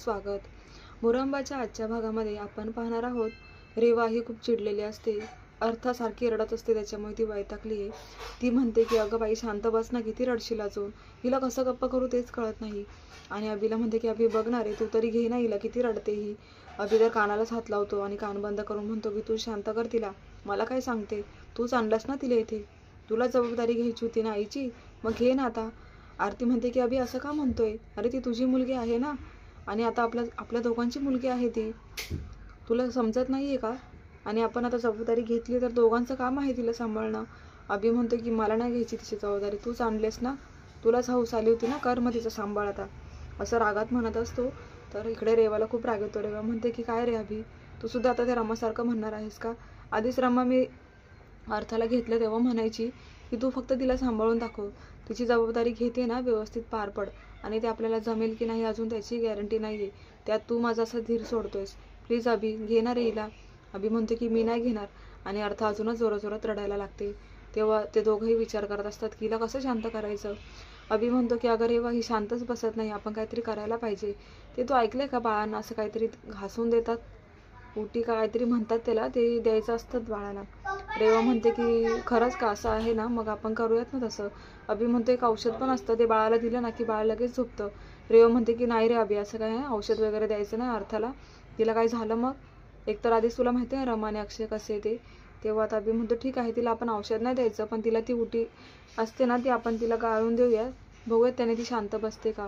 स्वागत. मुरंबाच्या आजच्या भागामध्ये आपण पाहणार आहोत. रेवा ही खूप चिडलेली असते. अर्थासारखी रडत असते, त्याच्यामुळे ती वैतागली आहे. ती म्हणते की अगं बाई शांत बस ना, किती रडशील अजून. हिला कसं गप्प करू तेच कळत नाही. आणि अभिला म्हणते की अभि बघ ना रे, तू तरी घे ना हिला, किती रडते ही. अभि तर कानालाच हात लावतो आणि कान बंद करून म्हणतो की तू शांत कर तिला. मला काय सांगते, तूच आणलंस ना तिला इथे, तुला जबाबदारी घ्यायची होती ना आईची, मग घे ना आता. आरती म्हणते की अभि असं का म्हणतोय, अरे ती तुझी मुलगी आहे ना, आणि आता आपल्या दोघांची मुलगी आहे ती, तुला समजत नाहीये का. आणि आपण आता जबाबदारी घेतली तर दोघांचं काम आहे तिला सांभाळणं. अभि म्हणतो की मला नाही घ्यायची तिची जबाबदारी, तूच आणलेस ना, तुलाच हौस आली होती ना, कर मग तिचं सांभाळ आता, असं रागात म्हणत असतो. तर इकडे रेवाला खूप राग येतो. रेवा म्हणते की काय रे अभि, तू सुद्धा आता त्या रमासारखं म्हणणार आहेस का. आधीच रमा मी अर्थाला घेतलं तेव्हा म्हणायची की तू फक्त तिला सांभाळून दाखव, तिची जबाबदारी घेते ना, व्यवस्थित पार पड. आणि ते आपल्याला जमेल की नाही अजून त्याची गॅरंटी नाही आहे, त्यात तू माझा असा धीर सोडतोयस. प्लीज अभि, घेणार हिला. अभि म्हणतो की मी नाही घेणार. आणि अर्थ अजूनच जोराजोरात रडायला लागते. तेव्हा ते दोघंही विचार करत असतात की हिला कसं शांत करायचं. अभि म्हणतो की अगं रेवा, ही शांतच बसत नाही, आपण काहीतरी करायला पाहिजे. ते तू ऐकलंय का, बाळांना असं काहीतरी घासून देतात, उटी का काहीतरी म्हणतात त्याला, ते द्यायचं असतं बाळाला. रेवा म्हणते की खरंच का, असं आहे ना, मग आपण करूयात ना तसं. अभि म्हणतो एक औषध पण असतं, ते बाळाला दिलं ना की बाळ लगेच झोपतं. रेवा म्हणते की नाही रे अभि, असं काय औषध वगैरे द्यायचं ना अर्थाला, तिला काय झालं मग. एकतर आधीच तुला माहिती आहे रमा आणि अक्षय कसे ते. तेव्हा आता अभि म्हणतो ठीक आहे, तिला आपण औषध नाही द्यायचं, पण तिला ती उटी असते ना, ती आपण तिला गाळून देऊया, बघूयात त्याने ती शांत बसते का.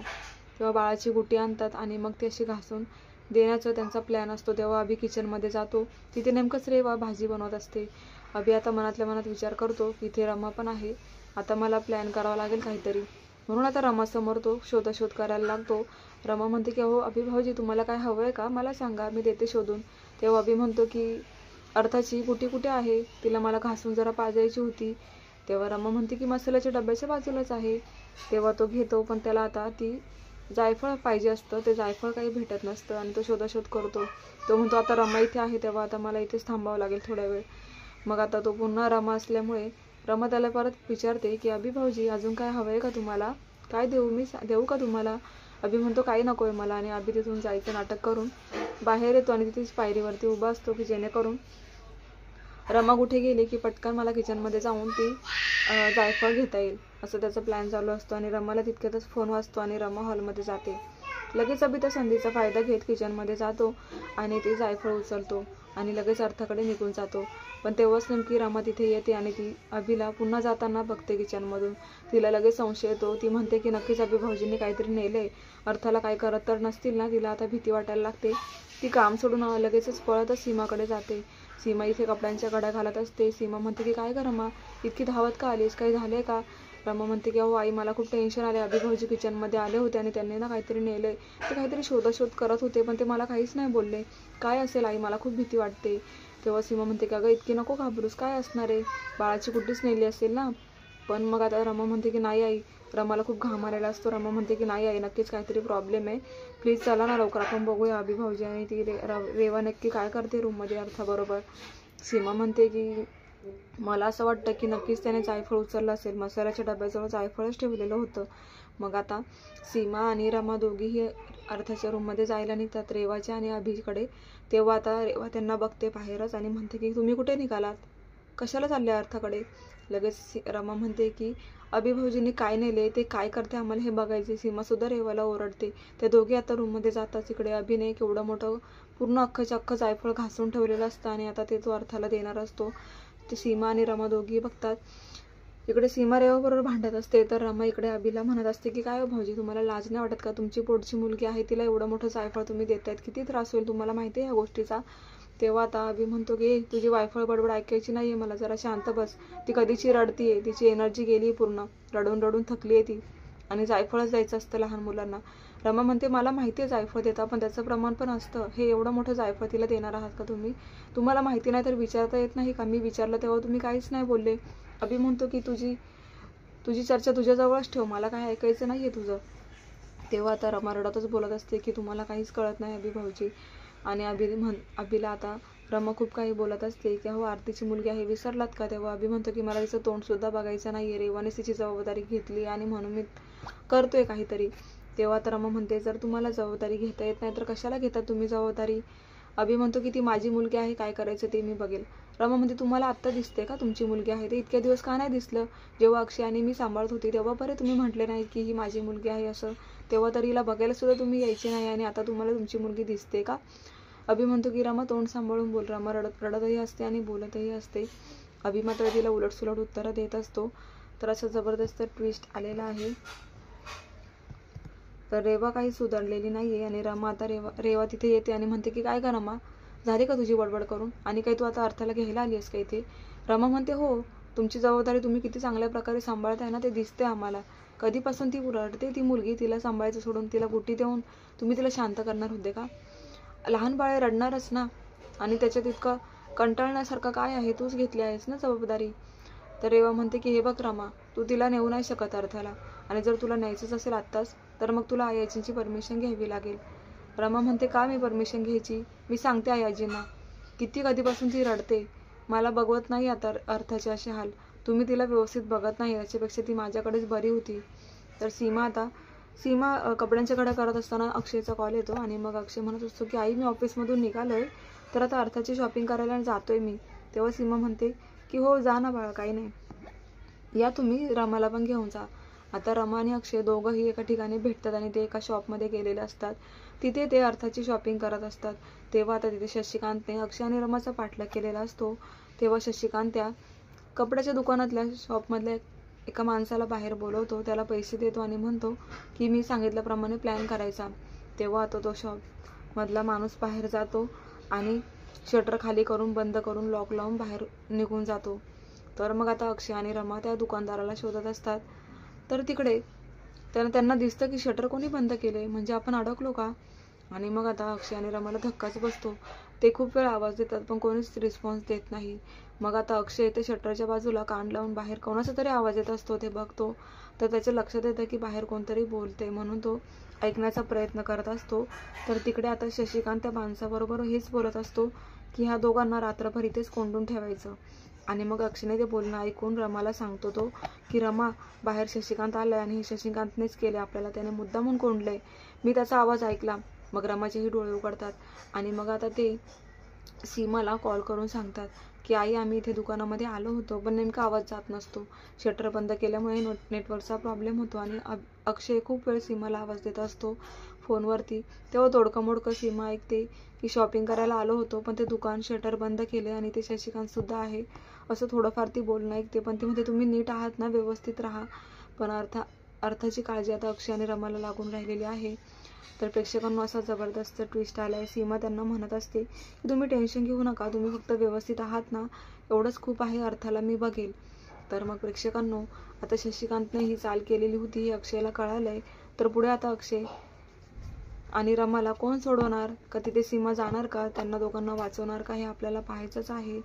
तेव्हा बाळाची गुटी आणतात आणि मग ती अशी घासून देण्याचा त्यांचा प्लॅन असतो. तेव्हा अभि किचनमध्ये जातो. तिथे नेमकंच रेवा भाजी बनवत असते. अभि आता मनातल्या मनात विचार करतो की इथे रमा पण आहे, आता मला प्लॅन करावा लागेल काहीतरी. म्हणून आता रमासमोर तो शोधाशोध करायला लागतो. रमा म्हणते की अहो अभि भाऊजी, तुम्हाला काय हवं आहे का, मला सांगा, मी देते शोधून. तेव्हा अभि म्हणतो की अर्थाची गुटी कुठे आहे, तिला मला घासून जरा पाजायची होती. तेव्हा रमा म्हणते की मसाल्याच्या डब्याच्या बाजूलाच आहे. तेव्हा तो घेतो, पण त्याला आता ती जायफळ पाहिजे असतं, ते जायफळ काही भेटत नसतं आणि तो शोधाशोध करतो. तो म्हणतो आता रमा इथे आहे, तेव्हा आता मला इथेच थांबावं लागेल थोड्या वेळ. मग आता तो पुन्हा रमा असल्यामुळे रमा त्याला परत विचारते की अभि भाऊजी, अजून काय हवं आहे का तुम्हाला, काय देऊ, मी देऊ का तुम्हाला. अभि म्हणतो काही नको आहे मला. आणि अभि तिथून जायचं नाटक करून बाहेर येतो आणि तिथेच पायरीवरती उभा असतो की जेणेकरून रमा कुठे गेली की पटकन मला किचनमध्ये जाऊन ती जायफळ घेता येईल, असं त्याचा प्लॅन चालू असतो. आणि रमाला तितक्यातच फोन वाजतो आणि रमा हॉलमध्ये जाते. लगेच अभि त्या संधीचा फायदा घेत किचनमध्ये जातो आणि ती जायफळ उचलतो आणि लगेच अर्थाकडे निघून जातो. पण तेव्हाच नेमकी रमा तिथे येते आणि ती अभिला पुन्हा जाताना बघते किचनमधून. तिला लगेच संशय येतो. ती म्हणते की नक्कीच अभि भाऊजींनी काहीतरी नेले, अर्थाला काय करत तर नसतील ना. तिला आता भीती वाटायला लागते. ती काम सोडून लगेचच पळतच सीमाकडे जाते. सीमा इथे कपड्यांच्या घड्या घालत असते. सीमा म्हणते की काय ग रमा, इतकी धावत का आलीस, काही झालंय का. रमा म्हणते की अहो आई, मला खूप टेन्शन आले, अभि भाऊजी किचनमध्ये आले होते आणि त्यांनी ना काहीतरी नेलंय, ते काहीतरी शोधाशोध करत होते, पण ते मला काहीच नाही बोलले, काय असेल आई, मला खूप भीती वाटते. तेव्हा सीमा म्हणते की अगं इतकी नको घाबरूस, काय असणार आहे, बाळाची गुड्डीच नेली असेल ना. पण मग आता रमा म्हणते की नाही आई, रमाला खूप घाम आलेला असतो. रमा म्हणते की नाही आई, नक्कीच काहीतरी प्रॉब्लेम आहे, प्लीज चला ना लवकर आपण बघूया अभि भाऊजी आणि ती रेवा नक्की काय करते रूममध्ये अर्थाबरोबर. सीमा म्हणते की मला असं वाटतं की नक्कीच त्याने जायफळ उचललं असेल, मसाल्याच्या डब्याजवळ जायफळच ठेवलेलं होतं. मग आता सीमा आणि रमा दोघीही अर्थाच्या रूममध्ये जायला निघतात, रेवाच्या आणि अभिकडे. तेव्हा आता रेवा त्यांना बघते बाहेरच आणि म्हणते की तुम्ही कुठे निघालात, कशाला चालले अर्थाकडे. लगेच रमा म्हणते की अभि भाऊजींनी काय नेले, ते काय करते आम्हाला हे बघायचे. सीमासुद्धा रेवाला ओरडते. त्या दोघी आता रूममध्ये जातात. इकडे अभिने केवढं मोठं पूर्ण अख्खं जायफळ घासून ठेवलेलं असतं आणि आता ते तो अर्थाला देणार असतो. ते सीमा आणि रमा दोघी बघतात. इकडे सीमा रेवाबरोबर भांडत असते, तर रमा इकडे अभिला म्हणत असते की काय हो भाऊजी, तुम्हाला लाज नाही वाटत का, तुमची पोटची मुलगी आहे, तिला एवढं मोठं जायफळ तुम्ही देतायत, किती त्रास होईल तुम्हाला माहिती आहे ह्या गोष्टीचा. तेव्हा आता अभि म्हणतो की तुझी वायफळ बडबड ऐकायची नाहीये मला, जरा शांत बस. ती कधीची रडतीये, तिची एनर्जी गेली पूर्ण, रडून रडून थकली आहे ती, आणि जायफळच द्यायचं असतं लहान मुलांना. रमा म्हणते मला माहिती आहे जायफळ देता, पण त्याचं प्रमाण पण असतं, हे एवढं मोठं जायफळ तिला देणार आहात का तुम्ही, तुम्हाला माहिती नाही तर विचारता येत नाही का, मी विचारलं तेव्हा तुम्ही काहीच नाही बोलले. अभि म्हणतो की तुझी चर्चा तुझ्याजवळच ठेव, मला काय ऐकायचं नाहीये तुझं. तेव्हा आता रमा रडतच बोलत असते की तुम्हाला काहीच कळत नाही अभि भाऊजी. आणि अभिला आता रमा खूप काही बोलत असते की अहो आरतीची मुलगी आहे, विसरलात का. तेव्हा अभि म्हणतो की मला तिचं तोंड सुद्धा बघायचं नाहीये, रेवाने तिची जबाबदारी घेतली आणि म्हणून मी करतोय काहीतरी. तेव्हा तर रमा म्हणते, जर तुम्हाला जबाबदारी घेता येत नाही तर कशाला घेता तुम्ही जबाबदारी. अभि म्हणतो की ती माझी मुलगी आहे, काय करायचं ते मी बघेल. रमा म्हणते, तुम्हाला आत्ता दिसते का तुमची मुलगी आहे ते? इतक्या दिवस का नाही दिसलं? जेव्हा अक्षय आणि मी सांभाळत होती तेव्हा बरे तुम्ही म्हटले नाही की ही माझी मुलगी आहे असं. तेव्हा तर हिला बघायला सुद्धा तुम्ही यायचे नाही आणि आता तुम्हाला तुमची मुलगी दिसते का? अभि म्हणतो की रमा तोंड सांभाळून बोल. रमा रडतही असते आणि बोलतही असते. अभि मात्र तिला उलटसुलट उत्तरं देत असतो. तर असं जबरदस्त ट्विस्ट आलेला आहे. तर रेवा काही सुधारलेली नाहीये आणि रमा आता रेवा तिथे येते आणि म्हणते की काय का रमा, झाली का तुझी बडबड करून, आणि काही तू आता अर्थाला घ्यायला आली आहेस का इथे? रमा म्हणते, हो, तुमची जबाबदारी तुम्ही किती चांगल्या प्रकारे सांभाळताय ना ते दिसते आम्हाला. कधीपासून ती रडते ती मुलगी, तिला सांभाळायचं सोडून तिला गुटी देऊन तुम्ही तिला शांत करणार होते का? लहान बाळे रडणारच ना, आणि त्याच्यात इतकं कंटाळण्यासारखं काय आहे? तूच घेतली आहेस ना जबाबदारी. तर रेवा म्हणते की हे बघ रमा, तू तिला नेऊ नाही शकत अर्थाला, आणि जर तुला न्यायचंच असेल आत्ताच तर मग तुला आई आजींची परमिशन घ्यावी लागेल. रमा म्हणते, का मी परमिशन घ्यायची? मी सांगते आई आजींना. किती कधीपासून ती रडते, मला बघवत नाही आता अर्थाचे असे हाल. तुम्ही तिला व्यवस्थित बघत नाही, याच्यापेक्षा ती माझ्याकडेच बरी होती. तर सीमा कपड्यांच्या घड्या करत असताना अक्षयचा कॉल येतो आणि मग अक्षय म्हणत असतो की आई मी ऑफिसमधून निघालोय, तर आता अर्थाची शॉपिंग करायला जातोय मी. तेव्हा सीमा म्हणते की हो जा ना बाळा, काही नाही, या तुम्ही रमाला पण घेऊन जा. आता रमा आणि अक्षय दोघंही एका ठिकाणी भेटतात आणि ते एका शॉपमध्ये गेलेले असतात. तिथे ते अर्थाची शॉपिंग करत असतात. तेव्हा आता तिथे शशिकांतने अक्षय आणि रमाचा पाठलाग केलेला असतो. तेव्हा शशिकांत त्या कपड्याच्या दुकानातल्या शॉपमधल्या एका माणसाला बाहेर बोलवतो, त्याला पैसे देतो आणि म्हणतो की मी सांगितल्याप्रमाणे प्लॅन करायचा. तेव्हा आता तो शॉपमधला माणूस बाहेर जातो आणि शटर खाली करून बंद करून लॉक लावून बाहेर निघून जातो. तर मग आता अक्षय आणि रमा त्या दुकानदाराला शोधत असतात. तर तिकडे त्यांना दिसतं की शटर कोणी बंद केले, म्हणजे आपण अडकलो का? आणि मग आता अक्षय आणि रमाला धक्काच बसतो. ते खूप वेळ आवाज देतात पण कोणीच रिस्पॉन्स देत नाही. मग आता अक्षय ते शटरच्या बाजूला कान लावून बाहेर कोणाचा तरी आवाज येत असतो ते बघतो. तर त्याच्या लक्षात येतं की बाहेर कोणतरी बोलते, म्हणून तो ऐकण्याचा प्रयत्न करत असतो. तर तिकडे आता शशिकांत त्या माणसाबरोबर हेच बोलत असतो की ह्या दोघांना रात्रभर इथेच कोंडून ठेवायचं. आणि मग अक्षयने ते बोलणं ऐकून रमाला सांगतो तो की रमा, बाहेर शशिकांत आलाय आणि हे शशिकांतनेच केले आपल्याला, त्याने मुद्दामून कोंडलंय, मी त्याचा आवाज ऐकला. मग रमाचेही डोळे उघडतात आणि मग आता ते सीमाला कॉल करून सांगतात की आई आम्ही इथे दुकानामध्ये आलो होतो पण नेमका आवाज जात नसतो, शटर बंद केल्यामुळे नेटवर्कचा प्रॉब्लेम होतो. आणि अक्षय खूप वेळ सीमाला आवाज देत असतो फोनवरती. तेव्हा तोडकं मोडकं सीमा ऐकते की शॉपिंग करायला आलो होतो पण ते दुकान शटर बंद केले आणि ते शशिकांत सुद्धा आहे, असं थोडंफार ती बोलणं ऐकते. पण ती म्हणते तुम्ही नीट आहात ना, व्यवस्थित राहा. पण अर्थाची काळजी आता अक्षय आणि रमाला लागून राहिलेली आहे. तर प्रेक्षकांना असा जबरदस्त ट्विस्ट आलाय. सीमा त्यांना म्हणत असते की तुम्ही टेन्शन घेऊ नका, तुम्ही फक्त व्यवस्थित आहात ना, एवढंच खूप आहे, अर्थाला मी बघेल. तर मग प्रेक्षकांनो, आता शशिकांतने ही चाल केलेली होती हे अक्षयला कळालंय. तर पुढे आता अक्षय आणि रमाला कोण सोडवणार का, तिथे सीमा जाणार का, त्यांना दोघांना वाचवणार का, हे आपल्याला पाहायचंच आहे.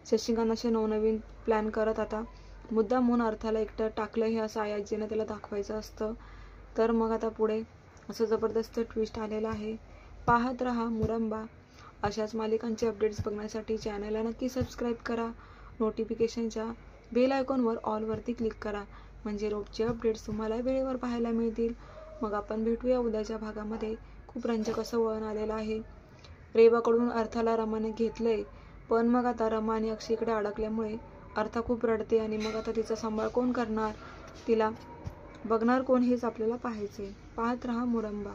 शशिकांत असे नवनवीन प्लॅन करत आता मुद्दामून अर्थाला एकटं टाकलं हे असं आयाजीनं त्याला दाखवायचं असतं. तर मग आता पुढे असं जबरदस्त ट्विस्ट आलेलं आहे. पाहत रहा मुरंबा. अशाच मालिकांचे अपडेट्स बघण्यासाठी चॅनलला नक्की सबस्क्राईब करा. नोटिफिकेशनच्या बेल आयकॉनवर ऑलवरती क्लिक करा, म्हणजे रोजचे अपडेट्स तुम्हाला वेळेवर पाहायला मिळतील. मग आपण भेटूया उद्याच्या भागामध्ये. खूप रंजक असं वळण आलेलं आहे. रेवाकडून अर्थाला रमाने घेतलंय, पण मग आता रमा आणि अक्षयकडे अडकल्यामुळे अर्था खूप रडते आणि मग आता तिचा सांभाळ कोण करणार, तिला बघणार कोण, हेच आपल्याला पाहायचंय. पाहत रहा मुरंबा.